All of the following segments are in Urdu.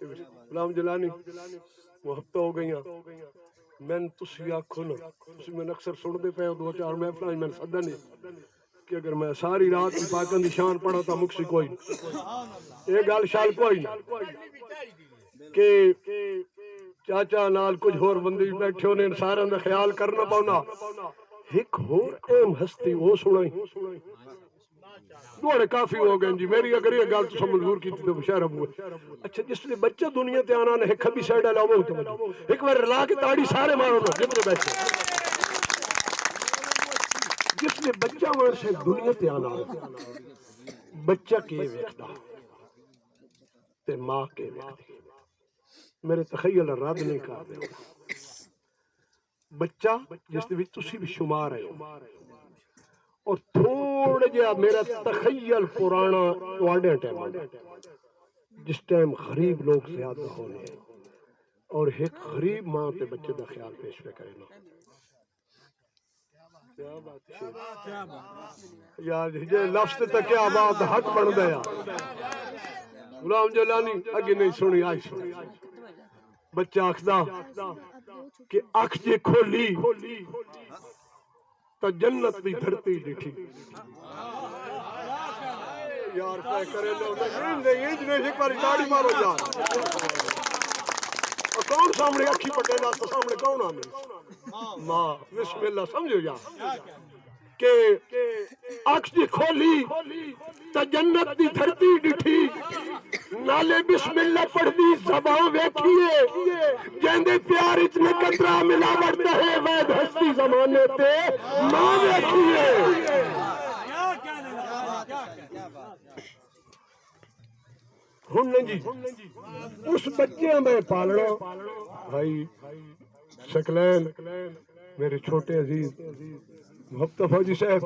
غلام جلانی محبت ہو گئی میں تسی آکھو نا تسی میں اکثر سن دے پے دو چار محفل میں سدا نہیں کہ اگر میں ساری رات پاکن دی شان پڑھا تا مکسی کوئی یہ گل شال کوئی نہیں کہ چاچا نال کچھ ہور بندے بیٹھے ہونے سارے دا خیال کرنا پاؤنا ایک ہور اہم ہستی وہ سنائی دوڑے کافی ہو گئے جی میری اگر یہ گل تو منظور کی تو بشیر ابو اچھا جس نے بچہ دنیا تے آنا نے ایک بھی سائیڈ علاوہ ہوتا ہے ایک بار رلا کے تاڑی سارے مارو نا جتنے بیٹھے جس نے بچہ وہاں سے دنیا تے آنا بچہ کے ویکھدا تے ماں کے ویکھدی میرے تخیل رد نہیں کر دے بچہ جس نے بھی تسی بھی شمار ہے اور تھوڑے جہا میرا تخیل پرانا واڈے ٹائم جس ٹائم غریب لوگ زیادہ ہونے ہیں اور ایک غریب ماں تے بچے دا خیال پیش پہ کرے نا یار یہ لفظ تے کیا بات حق بن گیا غلام جلانی اگے نہیں سنی آئی سنی بچہ آکھدا کہ آنکھ جے کھولی تو جنت بھی دھرتی ڈٹھی یار کیا کرے لو انج نے ایک بار داڑھی مارو جا کون سامنے اکھی پٹے گا تو سامنے کون آنے ماں بسم اللہ سمجھو جا کہ آنکھ جی کھولی تو جنت دی دھرتی ڈٹھی نالے بسم اللہ پڑھ دی زبان ویکھیے جیندے پیار اتنے قطرہ ملاوٹ دہے وید ہستی زمانے تے ماں ویکھیے ہن جی اس بچے میں پالنا بھائی شکلین میرے چھوٹے عزیز محبت فوجی صاحب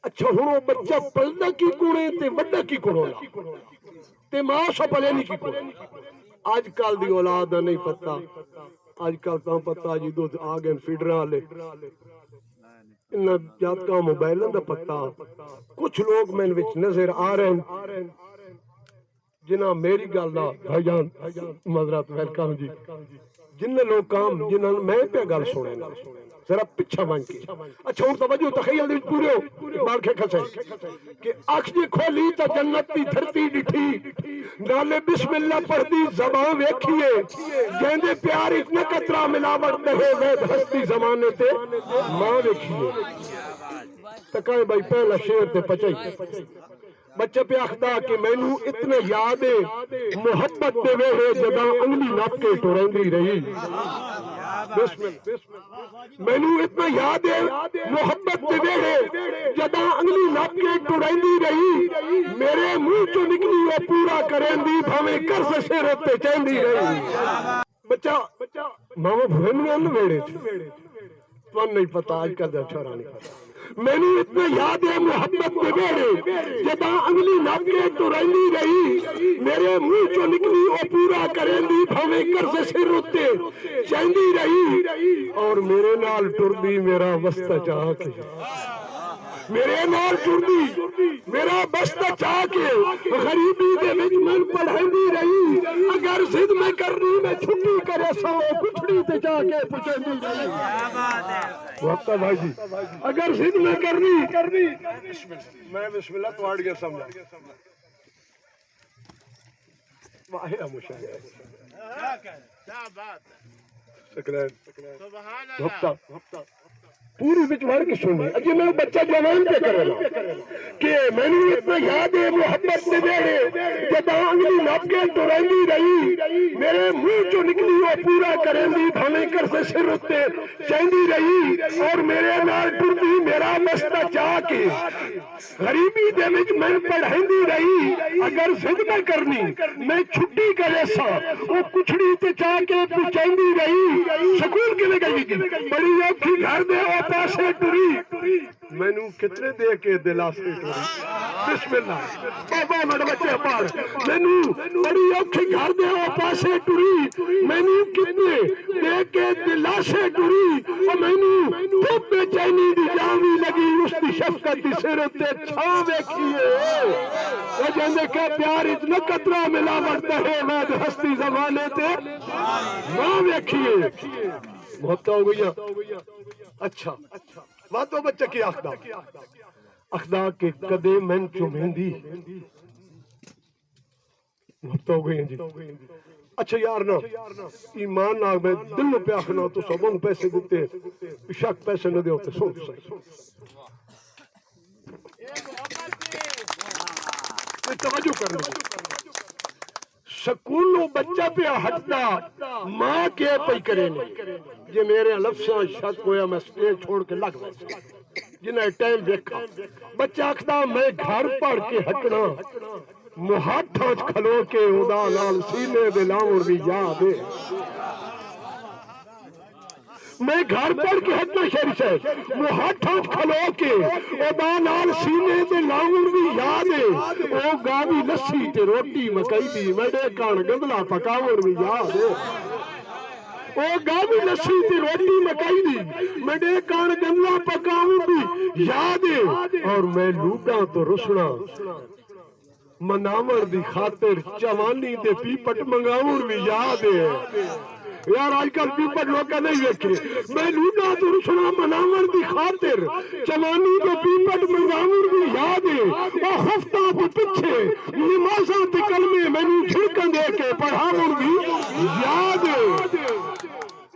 اچھا ہوں بچہ پلدا کی کوڑے تے وڈا کی کوڑولا تے ماں سا پلے نہیں کی کوڑے آج کل دی اولاد نہیں پتا آج کل تو پتا جی دو آگئے فیڈران والے انہاں جات کا موبائلوں دا پتا کچھ لوگ میں وچ نظر آ رہے ہیں جنہاں میری گل دا بھائی جان معذرت ویلکم جی جن لوگ کام جنہاں میں پہ گل سنے نا ذرا پچھا بن کے اچھا ہوں توجہ تخیل دے پورے ہو بار کے کھسے کہ آنکھ جی کھولی تا جنت دی دھرتی ڈٹھی نالے بسم اللہ پڑھ دی زبان ویکھیے جیندے پیار اتنا قطرہ ملاوٹ دہے وید ہستی زمانے تے ماں ویکھیے تکائے بھائی پہلا شیر تے پچائی بچہ پہ اخدا کہ میں نو اتنے یاد ہے محبت دے وے جداں انگلی نپ کے ٹورندی رہی میں نو اتنا یاد ہے محبت دے وے جداں انگلی نپ کے ٹورندی رہی میرے منہ چوں نکلی وہ پورا کرندی بھاویں قرض سے روتے چہندی رہی بچہ ماما بھرنیاں نہ ویڑے تھے تو نہیں پتا آج کل دا چھوڑا نہیں پتا میں نے اتنا یاد ہے محبت دے بیڑے جداں انگلی نپ کے ٹورندی رہی میرے منہ چوں نکلی وہ پورا کرندی بھاویں قرض سے روتے چہندی رہی اور میرے نال ٹردی میرا وسطہ چاہ کے میرے نال ٹردی میرا بستہ چاہ کے غریبی دے وچ من پڑھندی رہی اگر ضد میں کرنی میں چھٹی کرے سو کچھڑی تے جا کے پچھندی رہی وقت بھائی جی اگر ضد میں کرنی میں بسم اللہ تو آڑ گیا سمجھا واہ مشاہدہ کیا بات سبحان اللہ پوری بچوار کی سننی اجی میں بچہ جوان پہ کرنا کہ میں نے اتنا یاد ہے محبت سے بیڑے جداں انگلی نپ کے ٹورندی رہی میرے منہ چوں نکلی وہ پورا کرندی بھاویں قرض سے روتے چہندی رہی اور میرے نال ٹردی میرا بستہ چاہ کے غریبی دے وچ میں پڑھندی رہی اگر ضد میں کرنی میں چھٹی کرے سا وہ کچھڑی تے چاہ کے پچھندی رہی سکول کے لے گئی بڑی اوکھی گھر دے پاسے ٹری مینوں کتنے دے کے دلاسے ٹری بسم اللہ بابا میرے بچے پڑھ مینوں بڑی اوکھی گھر دے او پاسے ٹری مینوں کتنے دے کے دلاسے ٹری او مینوں خود بے چینی دی جاوی لگی اس دی شفقت دی سر تے چھاں ویکھیے او جاندے کہ پیار اتنا قطرہ ملاوٹ ہے میں ہستی زمانے تے ماں ویکھیے محبت ہو گئی اچھا وہاں تو بچہ کی اخدا کے قدے من چومہندی محبت ہو گئی جی اچھا یار نا ایمان ناگ میں دل پہ آخنا تو سبوں پیسے دیتے شک پیسے نہ دے ہوتے سوچ سکتے توجہ کرنا سکولوں بچہ پہ ہٹتا ماں کے پہ کرے نہیں یہ میرے لفظاں شک ہویا میں سٹیج چھوڑ کے لگ ویسا جنہیں ٹائم دیکھا بچہ اکھدا میں گھر پڑھ کے ہٹنا محاٹھاں کھلو کے ادا نال سینے دے لاؤں بھی یاد ہے میں گھر پڑھ کے ہٹنا شریف ہے محاٹھاں کھلو کے ادا نال سینے دے لاؤں بھی یاد ہے او گاوی لسی تے روٹی مکئی دی میڈے کان گندلا پکاؤں بھی یاد ہے او گاوی لسی تے روٹی مکئی دی میڈے کان گندلا پکاؤں بھی یاد ہے اور میں لوٹاں تو رسنا منامر دی خاطر چوانی دے پیپٹ منگاؤں بھی یاد ہے یار آج کل پیپٹ لوگ کا نہیں دیکھے میں لوٹا تو رسنا منامر دی خاطر چوانی دے پیپٹ منگاؤں بھی یاد ہے اور ہفتہ تو پچھے نمازاں تے کلمے میں نے جھڑکن دے کے پڑھاؤں بھی یاد ہے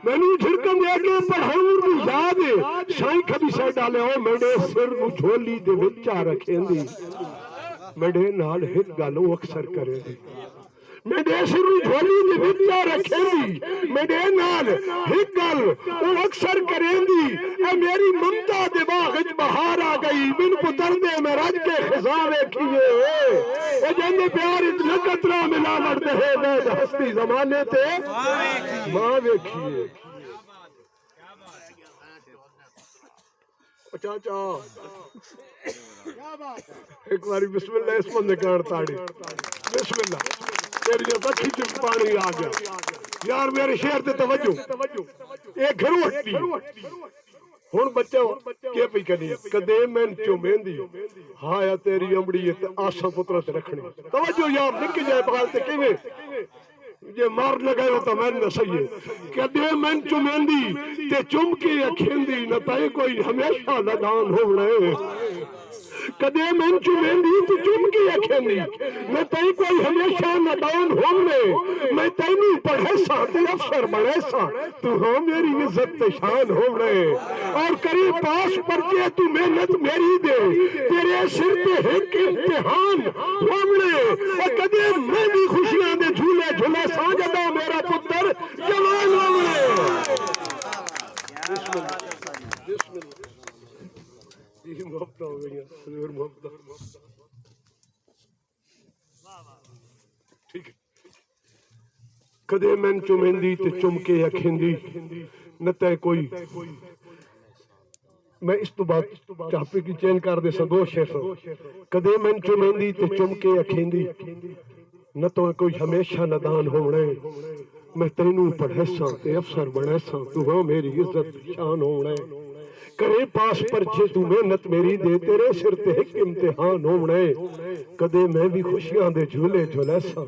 میں نے جھڑکن دے کے پڑھاؤں بھی یاد ہے شاہی کبھی سے ڈالے ہو میڈے سر نو جھولی دے وچا رکھیں دی میڈے نال ہت گالوں اکثر کرے دی میڈے سر نو جھولی دے وچا رکھیں دی میڈے نال ہت گال او اکثر کریں دی اے میری ممتا دے باغ بہار آ گئی من پتر دے میں رج کے خزاں ویکھیے اے جندے پیار اتنا قطرہ ملا لڑتے ہے وید ہستی زمانے تے ماں ویکھیے چاچا ایک باری بسم اللہ اس بندے کار تاڑی بسم اللہ تیری جو بچی چک پانی آ گیا یار میرے شہر تے توجہ ایک گھرو ہٹی ہون بچہ کیا پی کرنی کدے میں چومین دی ہاں یا تیری امڑی آسا پترہ تے رکھنی توجہ یار نکی جائے بغالتے کیویں یہ مار لگائے ہوتا میں نے صحیح ہے کدے میں چومین دی تے چم کے اکھین دی نہ تائے کوئی ہمیشہ لدان ہو رہے کدے میں چومین دی تے چم کے اکھین دی نہ تائے کوئی ہمیشہ لدان ہو رہے میں تینی پڑھے سا تے افسر بڑھے سا تو ہاں میری عزت تے شان ہو رہے اور کری پاس پرچے تو محنت میری دے تیرے سر پہ ایک امتحان ہو رہے اور کدے میں بھی خوشیاں دے جھولے جھولے ساجدہ میرا پتر جوان ہو رہے بسم اللہ یہ محبت ہو گئی حضور محبت ٹھیک ہے کدے میں چومندی تے چمکے اکھندی نہ تے کوئی میں اس تو بات چاپے کی چین کر دے سن دو شیخ کدے میں چومندی تے چمکے اکھندی نہ تو کوئی ہمیشہ ندان ہونے میں تینوں پڑھے ساں تے افسر بنے ساں تو ہاں میری عزت شان ہونے کرے پاس پر چھے تو محنت میری دے تیرے سر تے ایک امتحان ہونے کدے میں بھی خوشیاں دے جھولے جھولے ساں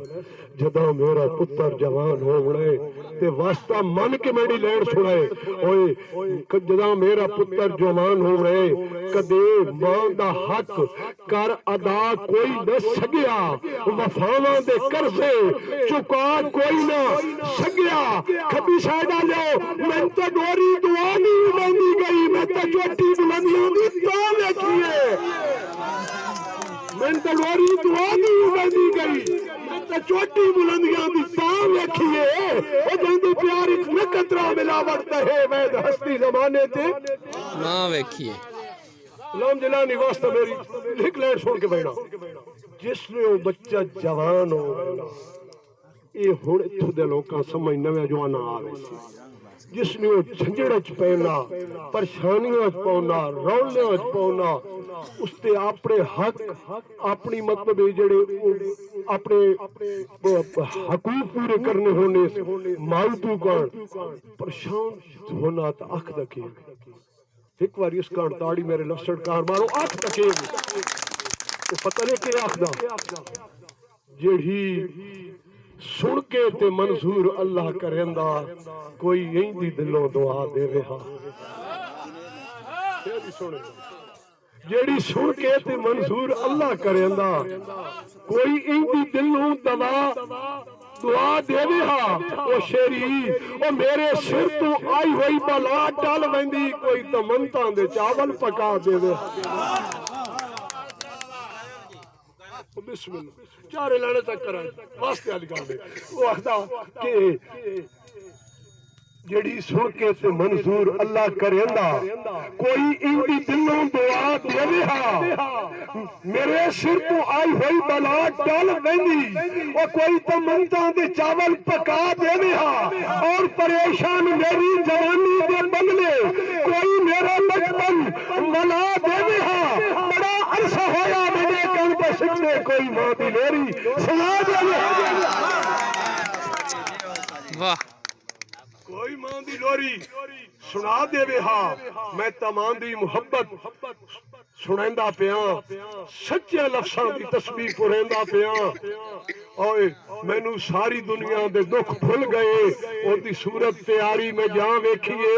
جدا میرا پتر جوان ہونے تے واسطہ من کے میری لین سنائے اوئے جدا میرا پتر جوان ہونے کدے ماں دا حق کر ادا کوئی نہ سگیا وفاواں دے قرضے چکا کوئی نہ سگیا کبھی سائدہ لو میں تے ڈوری دعا نہیں بندی گئی میں تے چوٹی بلندیاں دی تاں ویکھیے میں تے ڈوری دعا نہیں بندی گئی میں تے چوٹی بلندیاں دی تاں ویکھیے او جندے پیار ایک نقطرہ ملاوٹ ہے وید ہستی زمانے تے ماں ویکھیے غلام جلانی واسطہ میری لکھ لین سن کے بیٹھا جس نے وہ بچہ جوان ہو یہ ہن اتھوں دے لوکاں سمجھ نویں جوانا آوے جس نے وہ جھنجڑ چ پینا پریشانیاں چ پاؤنا رولیاں چ پاؤنا اس تے اپنے حق اپنی مطلب جڑے اپنے حقوق پورے کرنے ہونے مالتو کان پریشان ہونا تا اکھ دکھے ایک بار اس کان تاڑی میرے لفظ کار مارو اکھ دکھے تو پتہ نہیں کہ آخدا جیڑی سن کے تے منظور اللہ کریندا کوئی ایندی دلوں دعا دے رہا جیڑی سن کے تے منظور اللہ کریندا کوئی ایندی دلوں دعا دے رہا او شیری او میرے سر تو آئی ہوئی بلا ٹال ویندی کوئی تمنتاں دے چاول پکا دے رہا بسم اللہ چارے لانے تک کرائیں واسطے آلی گال دے وہ آخدا کہ جڑی سن کے تے منظور اللہ کریندا کوئی اندی دلوں دعا دے رہا میرے سر تو آئی ہوئی بلا ٹال ویندی وہ کوئی تمنتاں دے چاول پکا دے رہا اور پریشان میری جوانی دے بنگلے کوئی میرا بچپن ملا دے رہا بڑا عرصہ ہویا میرے کن پہ سکھنے کوئی ماں دی میری سنا دے واہ کوئی ماں دی لوری سنا دے رہا میں تمام دی محبت سنیندا پیاں سچے لفظاں دی تسبیح پڑھیندا پیاں اوئے مینوں ساری دنیا دے دکھ بھول گئے او دی صورت تیاری میں جاں ویکھیے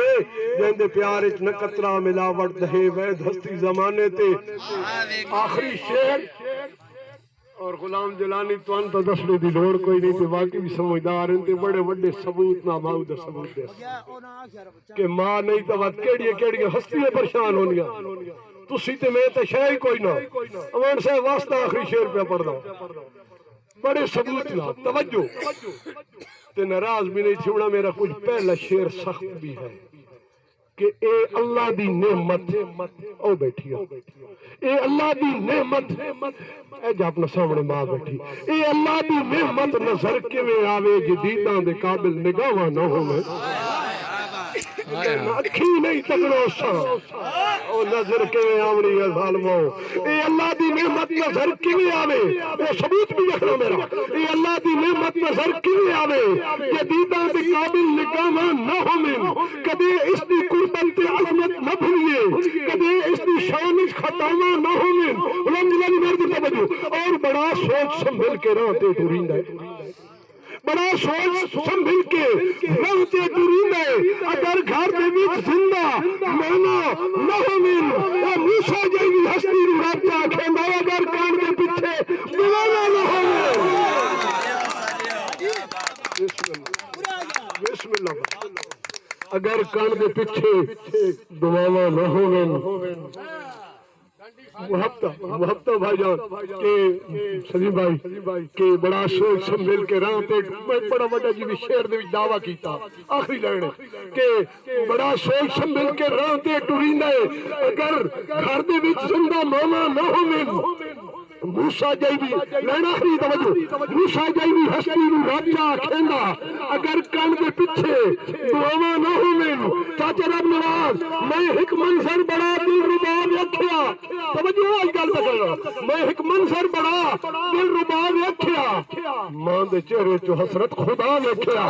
جیندے پیار وچ نہ قطرہ ملاوٹ دہے وید ہستی زمانے تے آخری شعر اور غلام جلانی تو انت دسنے دی لوڑ کوئی نہیں تے واقعی بھی سمجھدار ہیں تے بڑے بڑے ثبوت نہ ماؤ دے ثبوت دے کہ ماں نہیں تو وقت کیڑی ہستیاں پریشان ہونیاں تسی تے میں تے شے کوئی نہ امان سے واسطہ آخری شعر پہ پڑھ دا بڑے ثبوت نہ توجہ تے ناراض بھی نہیں چھوڑا میرا کچھ پہلا شعر سخت بھی ہے کہ اے اللہ دی نعمت او بیٹھی اے اللہ دی نعمت اے جا اپنا سامنے ماں بیٹھی اے اللہ دی نعمت نظر کے میں آوے جدیداں دے قابل نگاہاں نہ ہوئے اکھی نہیں تکڑو سا او نظر کے میں آوڑی ہے ظالموں اے اللہ دی نعمت نظر کے میں آوے وہ ثبوت بھی دیکھنا میرا اے اللہ دی نعمت نظر کے میں آوے جدیداں دے قابل نگاہاں نہ ہوئے کدے اس دی قربت عظمت نہ بھولیے کدے اس دی شان خطاواں نہ ہوئے غلام جلانی میرے دی توجہ اور بڑا سوچ سنبھل کے راتے ٹوریندا ہے بڑا سوچ سنبھل کے راتے ٹوریندا ہے اگر گھر دے وچ زندہ مونا نہ ہوئے او موسیٰ جیوی ہستی نو رابطہ کھیندا اگر کان دے پیچھے دیوانا نہ ہوئے بسم اللہ اگر کان دے پیچھے دعاواں نہ ہوئے محبتہ بھائی جان کہ سلیم بھائی کہ بڑا سوچ سنبھل کے راہ تے بڑا بڑا جی بھی شعر دے وچ دعویٰ کیتا آخری لائن کہ بڑا سوچ سنبھل کے راہ تے ٹریندا ہے اگر گھر دے وچ زندہ ماما نہ ہووے موسیٰ جیوی لائن آخری توجہ موسیٰ جیوی ہستی نو رابطہ کھیندا اگر کان دے پیچھے دعاواں نہ ہووے چاچا رب نواز میں ایک منظر بڑا دل ربا ویکھیا توجہ آج گل تے کرنا میں ایک منظر بڑا دل ربا ویکھیا ماں دے چہرے چ حسرت خدا ویکھیا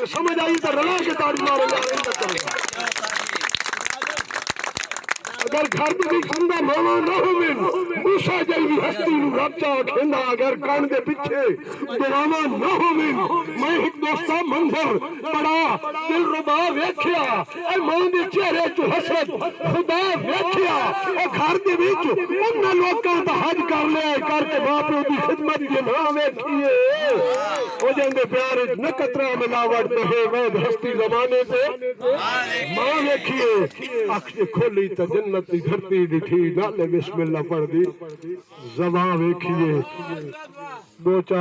سمجھ آئی تے رلا کے تاڑی مارو یار اگر گھر دے وچ زندہ ماما نہ ہووے موسیٰ جیوی ہستی نو رابطہ کھیندا اگر کان دے پیچھے دعاواں نہ ہووے میں ایک دوستا منظر بڑا دل ربا ویکھیا اے ماں دے چہرے چ حسرت خدا ویکھیا اے گھر دے وچ انہاں لوکاں دا حج کر لیا کر کے باپ دی خدمت دی نہ ویکھیے او جاندے پیار وچ نہ قطرہ ملاوٹ دہے وید ہستی زمانے تے ماں ویکھیے اکھ کھولی تے جنت دی دھرتی ڈٹھی نالے بسم اللہ پڑھ دی زباں ویکھیے دو چار